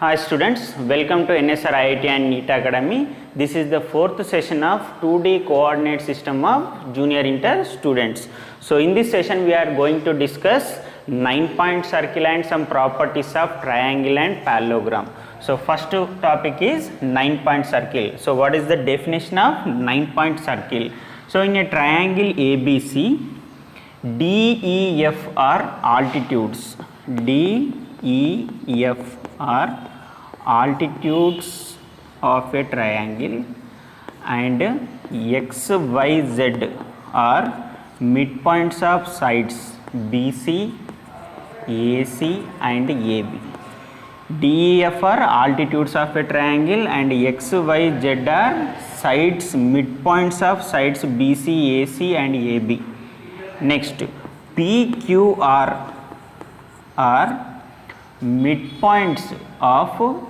Hi students, welcome to NSR IIT and NEET Academy. This is the fourth session of 2D coordinate system of junior inter students. So in this session we are going to discuss 9-point circle and some properties of triangle and parallelogram. So first topic is 9-point circle. So what is the definition of 9-point circle? So in a triangle ABC, D, E, F are altitudes. D, E, F are altitudes of a triangle and X, Y, Z are midpoints of sides BC, AC and AB. D, E, F are altitudes of a triangle and X, Y, Z are sides midpoints of sides BC, AC and AB. Next, P, Q, R are midpoints of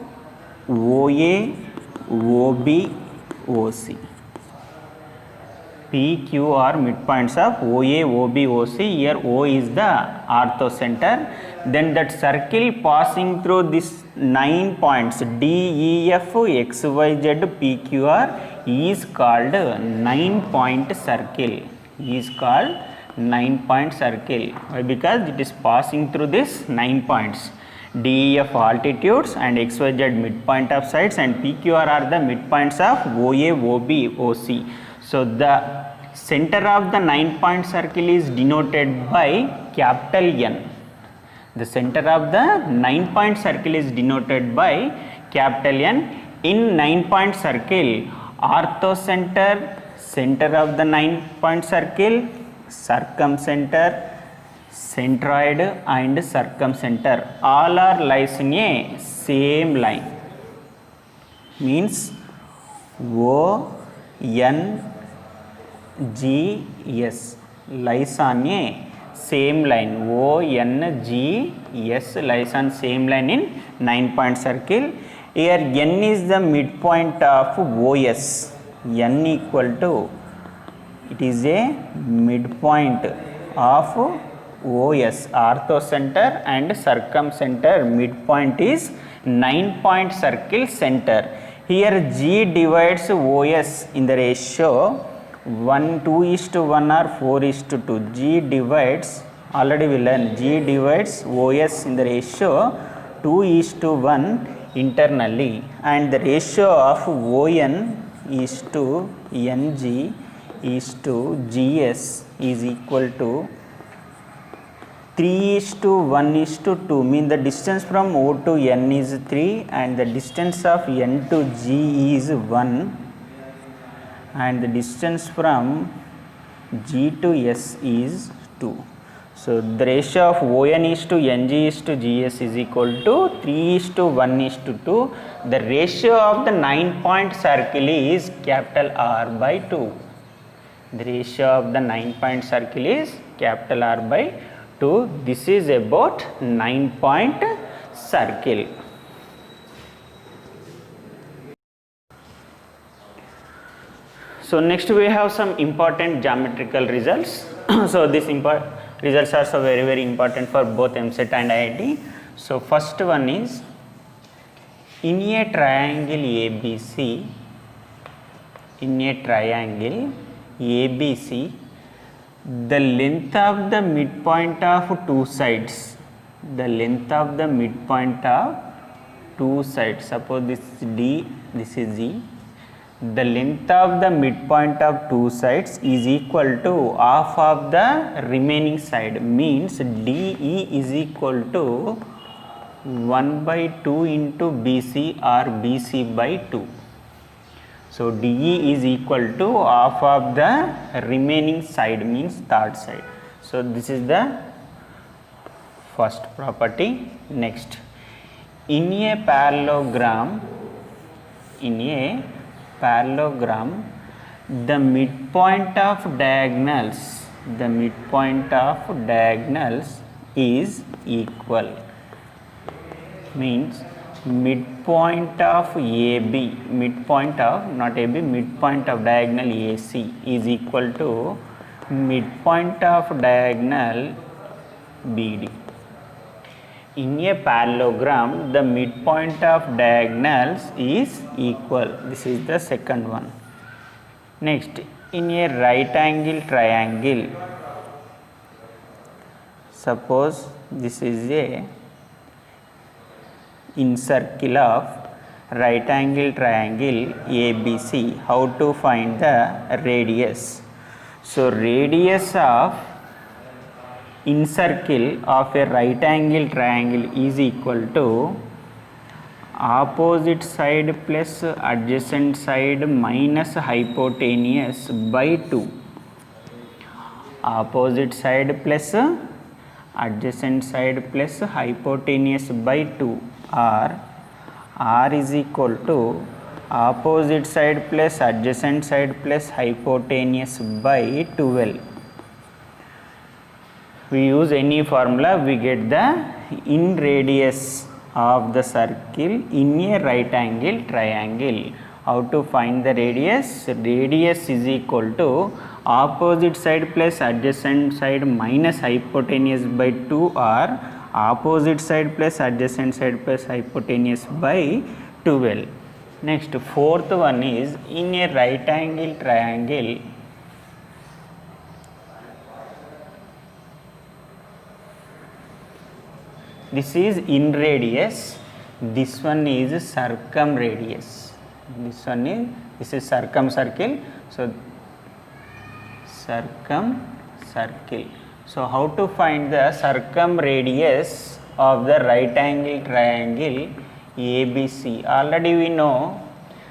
OA, OB, OC. P, Q are midpoints of OA, OB, OC. Here O is the orthocenter. Then that circle passing through this 9 points D, E, F, X, Y, Z, P, Q, R is called 9-point circle. Is called 9-point circle. Why? Because it is passing through this 9 points. D, E, F altitudes and X, Y, Z midpoint of sides and P, Q, R are the midpoints of OA, OB, OC. So the center of the 9-point circle is denoted by capital N. The center of the 9-point circle is denoted by capital N. In 9-point circle, orthocenter, center of the 9-point circle, circumcenter, centroid and circumcenter all are lies in a same line. Means O, N, G, S lies on a same line. O, N, G, S lies on same line in 9-point circle. Here N is the midpoint of OS. N equal to, it is a midpoint of OS, orthocenter and circumcenter. Midpoint is 9-point circle center. Here G divides OS in the ratio 2:1 or 4:2. G divides, already we learned, G divides OS in the ratio 2:1 internally, and the ratio of ON is to NG is to GS is equal to 3:1:2. Mean the distance from O to N is 3 and the distance of N to G is 1 and the distance from G to S is 2. So the ratio of ON is to NG is to GS is equal to 3:1:2. The ratio of the 9-point circle is capital R by 2. The ratio of the 9-point circle is capital R by 2. This is about 9-point circle. So next we have some important geometrical results. So these results are so very important for both EAMCET and IIT. So first one is, in a triangle ABC, the length of the midpoint of two sides, suppose this is D, this is E, the length of the midpoint of two sides is equal to half of the remaining side. Means DE is equal to 1/2 into BC or BC by 2. So DE is equal to half of the remaining side, means third side. So this is the first property. Next, in a parallelogram, the midpoint of diagonals is equal. Means midpoint of AB, midpoint of diagonal AC is equal to midpoint of diagonal BD. In a parallelogram, the midpoint of diagonals is equal. This is the second one. Next, in a right angle triangle, suppose this is a in circle of right angle triangle ABC. How to find the radius? So radius of in circle of a right angle triangle is equal to opposite side plus adjacent side minus hypotenuse by 2. Opposite side plus adjacent side plus hypotenuse by 2, or R is equal to opposite side plus adjacent side plus hypotenuse by 12. We use any formula, we get the in radius of the circle in a right angle triangle. How to find the radius? Radius is equal to opposite side plus adjacent side minus hypotenuse by 2, or opposite side plus adjacent side plus hypotenuse by 12. Next, fourth one is in a right angle triangle, this is in radius, this one is circumradius. This is circumcircle. So circumcircle. So how to find the circumradius of the right angle triangle ABC? Already we know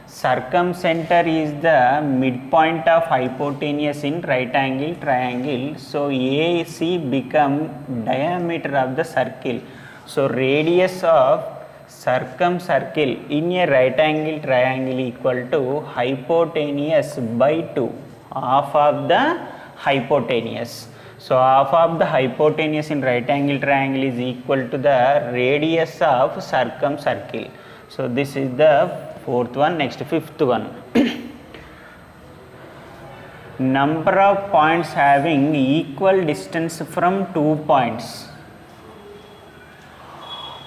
circumcenter is the midpoint of hypotenuse in right angle triangle. So AC become diameter of the circle. So radius of circumcircle in a right angle triangle equal to hypotenuse by 2, half of the hypotenuse. So half of the hypotenuse in right angle triangle is equal to the radius of circumcircle. So this is the fourth one. Next, fifth one. Number of points having equal distance from 2 points.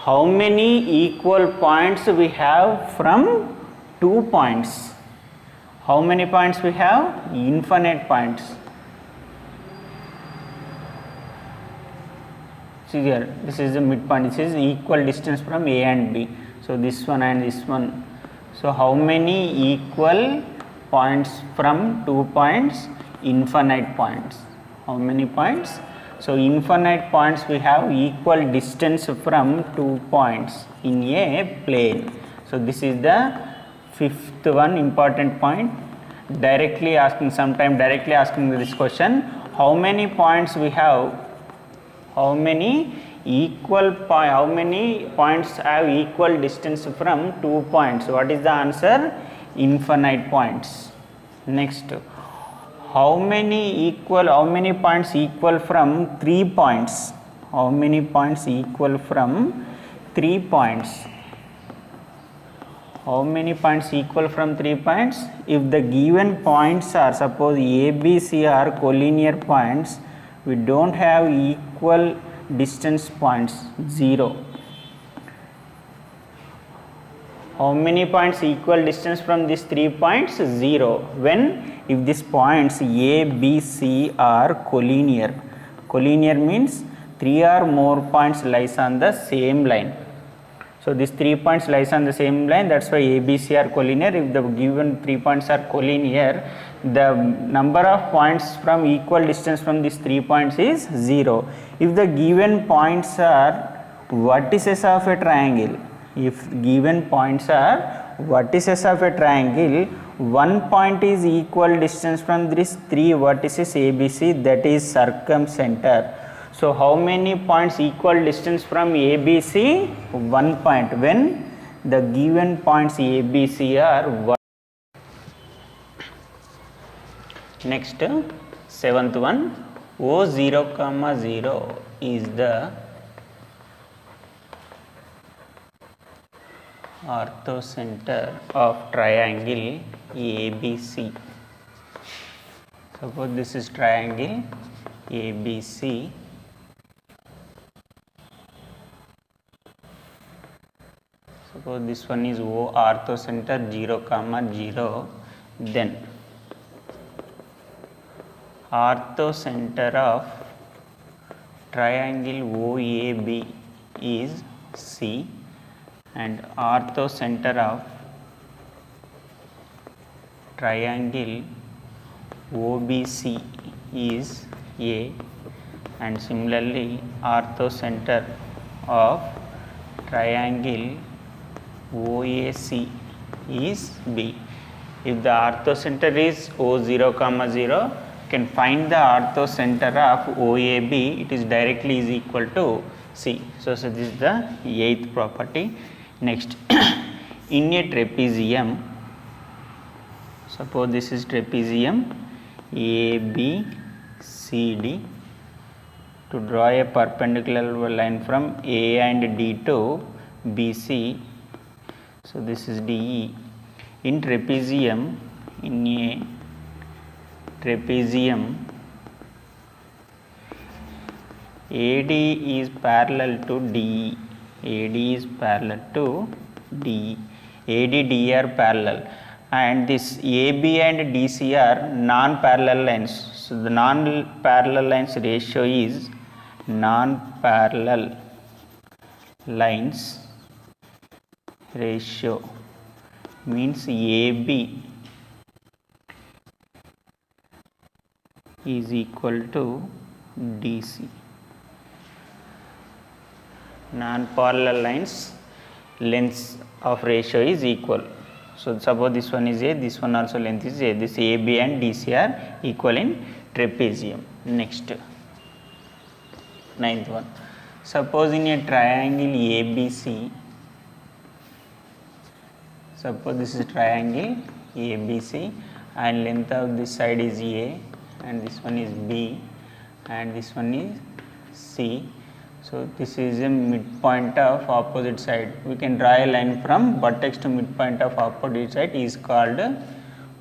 How many equal points we have from 2 points? How many points we have? Infinite points. See here, this is the midpoint. This is equal distance from A and B. So this one and this one. So how many equal points from 2 points? Infinite points. How many points? So infinite points we have equal distance from 2 points in a plane. So this is the fifth one important point. Directly asking, sometime directly asking this question, how many points we have? How many points have equal distance from 2 points? What is the answer? Infinite points. Next, how many points equal from 3 points? How many points equal from 3 points? How many points equal from 3 points? If the given points are, suppose A, B, C are collinear points, we don't have equal distance points, 0. How many points equal distance from these 3 points? 0. When? If these points A, B, C are collinear. Collinear means 3 or more points lies on the same line. So these 3 points lies on the same line, that's why A, B, C are collinear. If the given 3 points are collinear, the number of points from equal distance from these 3 points is 0. If the given points are vertices of a triangle, if given points are vertices of a triangle, 1 point is equal distance from these 3 vertices ABC, that is circumcenter. So how many points equal distance from ABC? 1 point. When the given points ABC are 1. Next, seventh one, O0, 0 is the orthocenter of triangle ABC. Suppose this is triangle ABC. suppose this one is O ortho center 0 comma 0, then ortho center of triangle OAB is C and ortho center of triangle OBC is A, and similarly ortho center of triangle OAC is B. If the ortho center is O0 comma 0, you can find the ortho center of OAB, it is directly is equal to C. So this is the 8th property. Next, in a trapezium, suppose this is trapezium ABCD. To draw a perpendicular line from A and D to BC, so this is DE. In trapezium, in a trapezium, AD is parallel to DE. AD is parallel to DE. AD, DE are parallel, and this AB and DC are non-parallel lines. So the non-parallel lines ratio is non-parallel lines ratio means AB is equal to DC. Non-parallel lines lengths of ratio is equal. So suppose this one is A, this one also length is A. This AB and DC are equal in trapezium. Next, 9th one. Suppose in a triangle ABC, suppose this is triangle ABC and length of this side is A and this one is B and this one is C. So this is a midpoint of opposite side. We can draw a line from vertex to midpoint of opposite side is called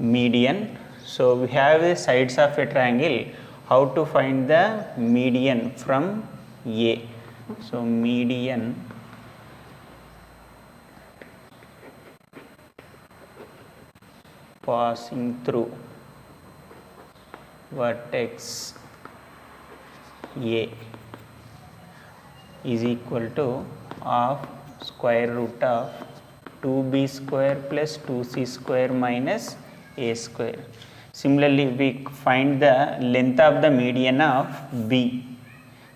median. So we have the sides of a triangle. How to find the median from A? So median passing through vertex A is equal to half square root of 2b square plus 2c square minus a square. Similarly, we find the length of the median of B.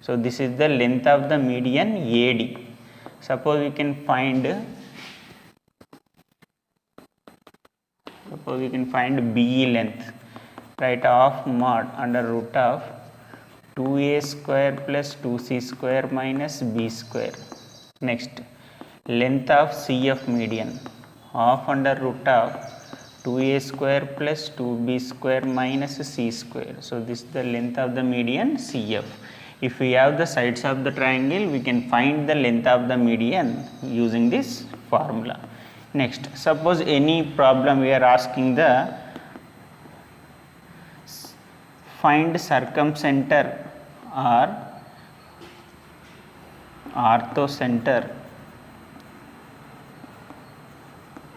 So this is the length of the median AD. Suppose we can find BE length, right, of mod under root of 2a square plus 2c square minus b square. Next, length of CF median, half under root of 2a square plus 2b square minus c square. So this is the length of the median CF. If we have the sides of the triangle, we can find the length of the median using this formula. Next, suppose any problem we are asking the find circumcenter or orthocenter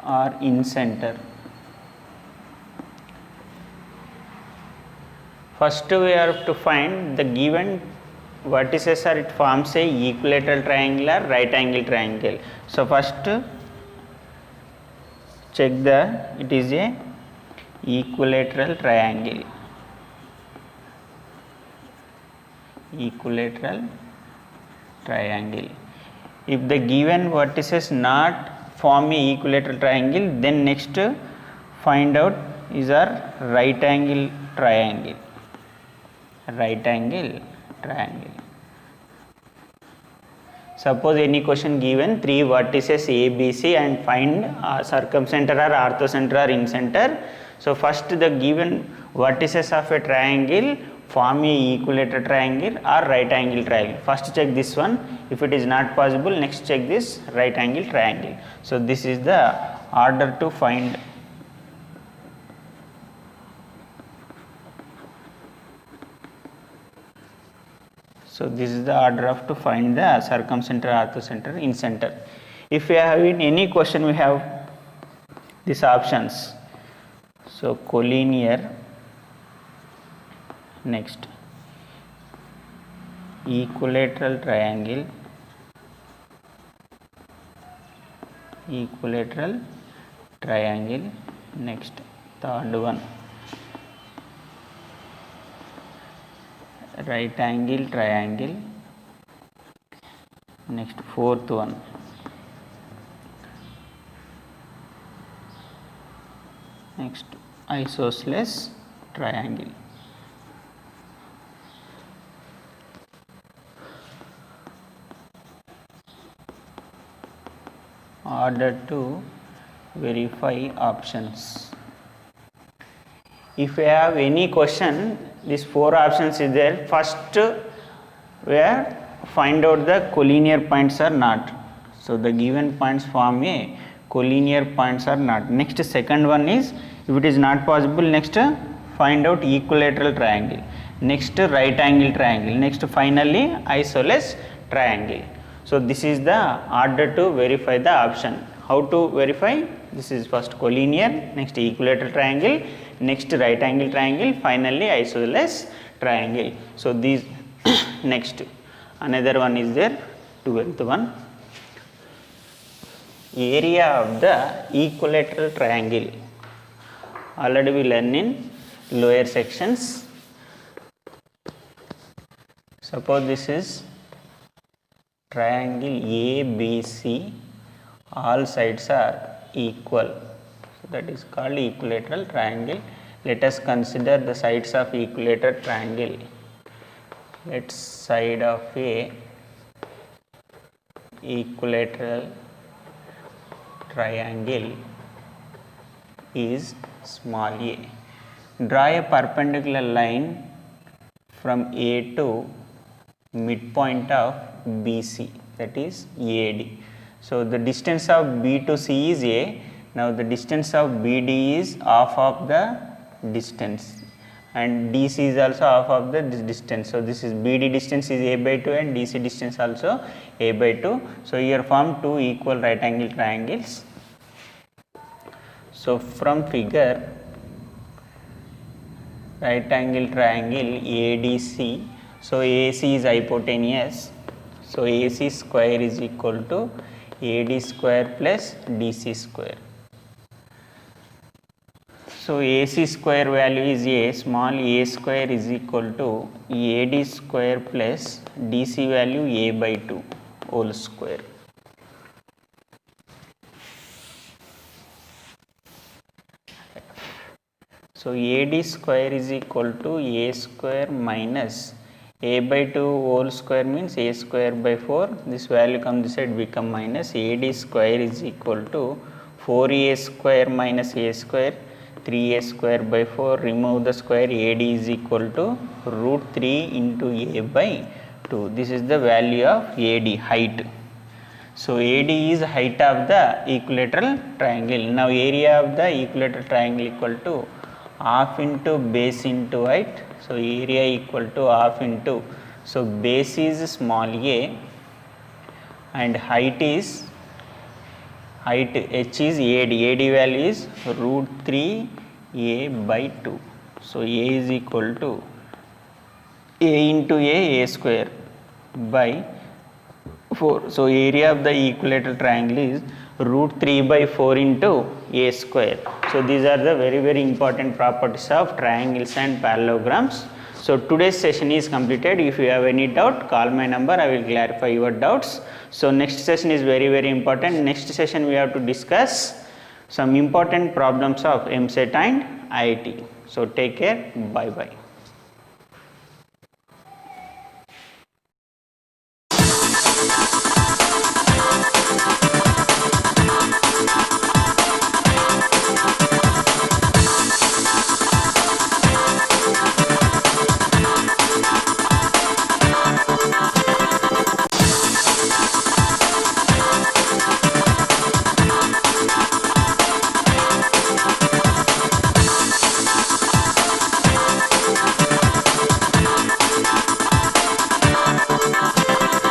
or incenter. First we have to find the given vertices are, it forms a equilateral triangle or right angle triangle. So first check the, it is a equilateral triangle. Equilateral triangle. If the given vertices not form a equilateral triangle, then next find out is our right angle triangle. Right angle triangle. Suppose any question given 3 vertices A, B, C and find circumcenter or orthocenter or incenter. So first the given vertices of a triangle form a equilateral triangle or right angle triangle. First check this one. If it is not possible, next check this right angle triangle. So this is the order to find. So this is the order of to find the circumcenter, orthocenter, incenter. If you have in any question, we have these options. So collinear, next equilateral triangle, next third one right angle triangle, next fourth one next isosceles triangle. Order to verify options. If you have any question, these 4 options is there. First, where find out the collinear points or not. So the given points form a collinear points or not. Next, second one is, if it is not possible, next find out equilateral triangle, next right angle triangle, next finally isosceles triangle. So this is the order to verify the option. How to verify? This is first collinear, next equilateral triangle, next right angle triangle, finally isosceles triangle. So these next another one is there, 12th one, area of the equilateral triangle. Already we learn in lower sections. Suppose this is triangle ABC, all sides are equal, so that is called equilateral triangle. Let us consider the sides of equilateral triangle. Let side of a equilateral triangle is small a. Draw a perpendicular line from A to midpoint of BC, that is AD. So the distance of B to C is A. Now the distance of BD is half of the distance, and DC is also half of the distance. So this is BD distance is A by 2 and DC distance also A by 2. So here form 2 equal right angle triangles. So from figure, right angle triangle ADC, so AC is hypotenuse, so AC square is equal to AD square plus DC square. So AC square value is A, small a square is equal to AD square plus DC value A by 2 whole square. So AD square is equal to A square minus A by 2 whole square means A square by 4. This value comes this side, become minus. AD square is equal to 4A square minus A square, 3A square by 4. Remove the square, AD is equal to root 3 into A by 2. This is the value of AD, height. So AD is height of the equilateral triangle. Now area of the equilateral triangle equal to half into base into height. So area equal to half into, so base is small a and height is h is AD value is root 3 A by 2. So A is equal to A into A square by 4. So area of the equilateral triangle is root 3 by 4 into A square. So these are the very important properties of triangles and parallelograms. So today's session is completed. If you have any doubt, call my number, I will clarify your doubts. So next session is very important. Next session we have to discuss some important problems of EAMCET and IIT. So take care, bye bye.